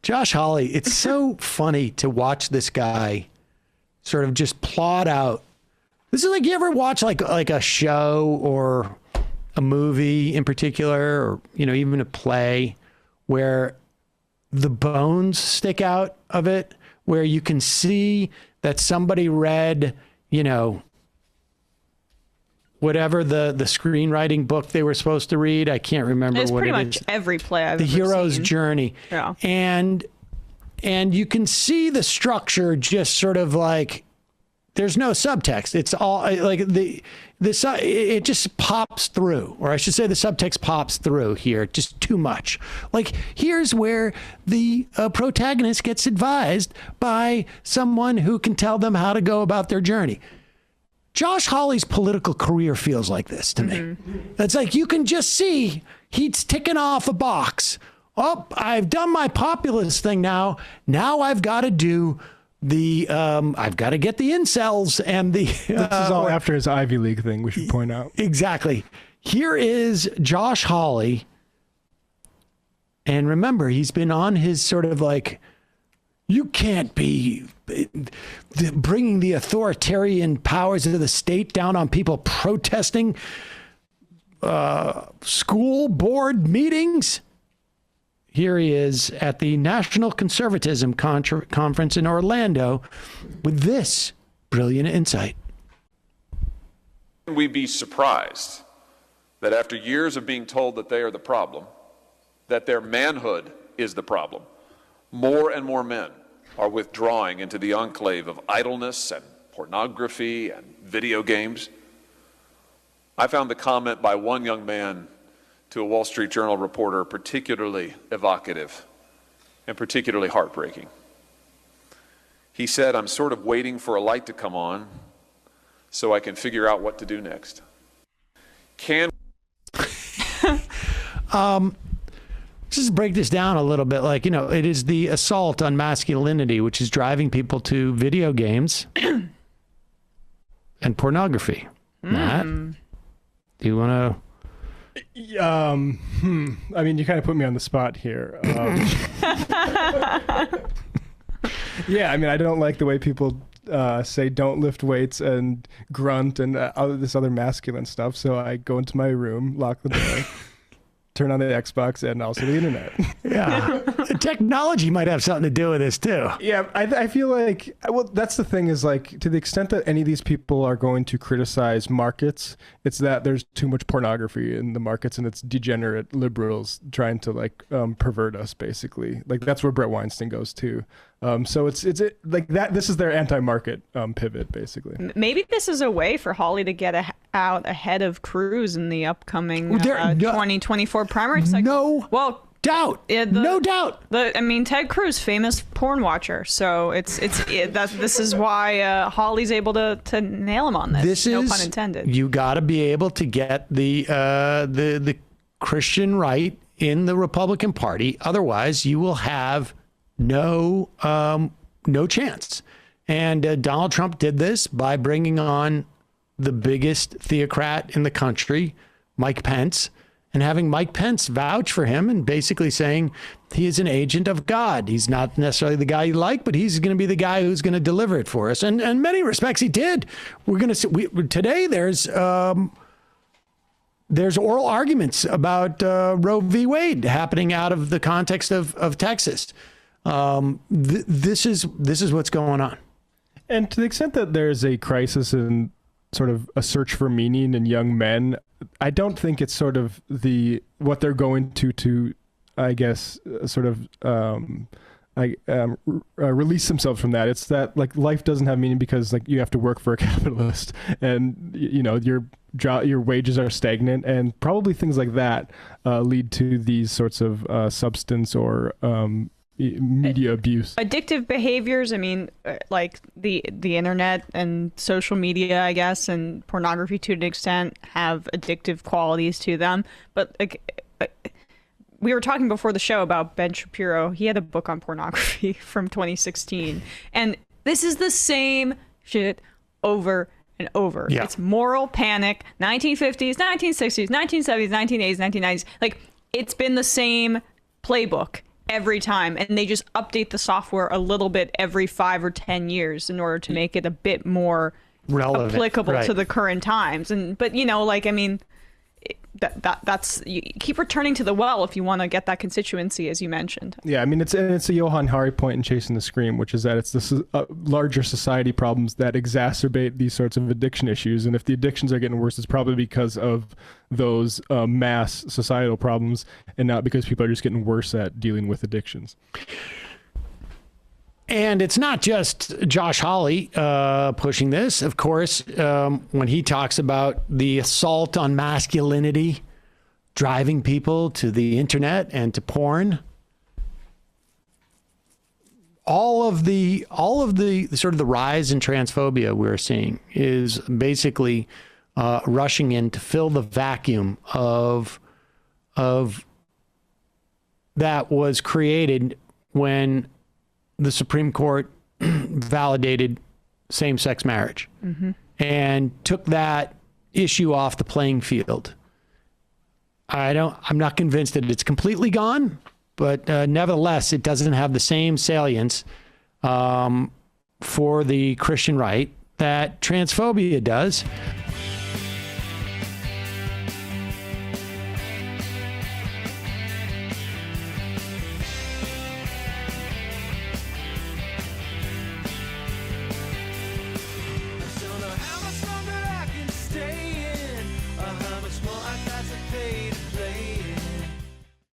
Josh Hawley, it's so funny to watch this guy sort of just plot out. This is like, you ever watch like a show or a movie in particular, or, even a play where the bones stick out of it, where you can see that somebody read, whatever the screenwriting book they were supposed to read. I can't remember what it is. It's pretty much every play I've ever seen. The Hero's Journey. Yeah. And you can see the structure just sort of like, there's no subtext. It's all like it just pops through, or I should say the subtext pops through here, just too much. Like, here's where the protagonist gets advised by someone who can tell them how to go about their journey. Josh Hawley's political career feels like this to me. It's like, you can just see he's ticking off a box. Oh, I've done my populist thing now. Now I've got to do I've got to get the incels and the... This is all after his Ivy League thing, we should point out. Exactly. Here is Josh Hawley. And remember, he's been on his sort of like, you can't be bringing the authoritarian powers of the state down on people protesting school board meetings. Here he is at the National Conservatism Conference in Orlando with this brilliant insight. We'd be surprised that after years of being told that they are the problem, that their manhood is the problem, more and more men are withdrawing into the enclave of idleness and pornography and video games. I found the comment by one young man to a Wall Street Journal reporter particularly evocative and particularly heartbreaking. He said, "I'm sort of waiting for a light to come on so I can figure out what to do next." Just break this down a little bit. Like, it is the assault on masculinity, which is driving people to video games and pornography. Matt, do you want to... I mean, you kind of put me on the spot here. Yeah, I mean, I don't like the way people say don't lift weights and grunt and this other masculine stuff. So I go into my room, lock the door, turn on the Xbox and also the internet. Yeah. Technology might have something to do with this too. Yeah, I feel like, well, that's the thing is, like, to the extent that any of these people are going to criticize markets, it's that there's too much pornography in the markets and it's degenerate liberals trying to pervert us, basically. Like, that's where Brett Weinstein goes too. So it's like that. This is their anti-market pivot, basically. Maybe this is a way for Hawley to get out ahead of Cruz in the upcoming 2024 primary cycle. No doubt. Ted Cruz, famous porn watcher. So this is why Hawley's able to nail him on this. No pun intended. You got to be able to get the Christian right in the Republican Party. Otherwise, you will have no chance. And Donald Trump did this by bringing on the biggest theocrat in the country, Mike Pence, and having Mike Pence vouch for him and basically saying he is an agent of God. He's not necessarily the guy you like, but he's going to be the guy who's going to deliver it for us. And in many respects, he did. We're going to see today. There's oral arguments about Roe v. Wade happening out of the context of Texas. This is what's going on. And to the extent that there's a crisis in sort of a search for meaning in young men, I don't think it's sort of what they're going to I guess, sort of release themselves from that. It's that, like, life doesn't have meaning because, like, you have to work for a capitalist and, your wages are stagnant, and probably things like that lead to these sorts of substance or media abuse. Addictive behaviors, like the internet and social media, I guess, and pornography to an extent have addictive qualities to them. But we were talking before the show about Ben Shapiro. He had a book on pornography from 2016. And this is the same shit over and over. Yeah. It's moral panic, 1950s, 1960s, 1970s, 1980s, 1990s. Like, it's been the same playbook every time, and they just update the software a little bit every 5 or 10 years in order to make it a bit more relevant, applicable to the current times. But that's you keep returning to the well if you want to get that constituency, as you mentioned. Yeah, I mean, it's a Johann Hari point in Chasing the Scream, which is that it's the larger society problems that exacerbate these sorts of addiction issues. And if the addictions are getting worse, it's probably because of those mass societal problems and not because people are just getting worse at dealing with addictions. And it's not just Josh Hawley pushing this. Of course, when he talks about the assault on masculinity, driving people to the internet and to porn, all of the sort of the rise in transphobia we're seeing is basically rushing in to fill the vacuum of that was created when the Supreme Court validated same-sex marriage and took that issue off the playing field. I'm not convinced that it's completely gone, but nevertheless, it doesn't have the same salience for the Christian right that transphobia does.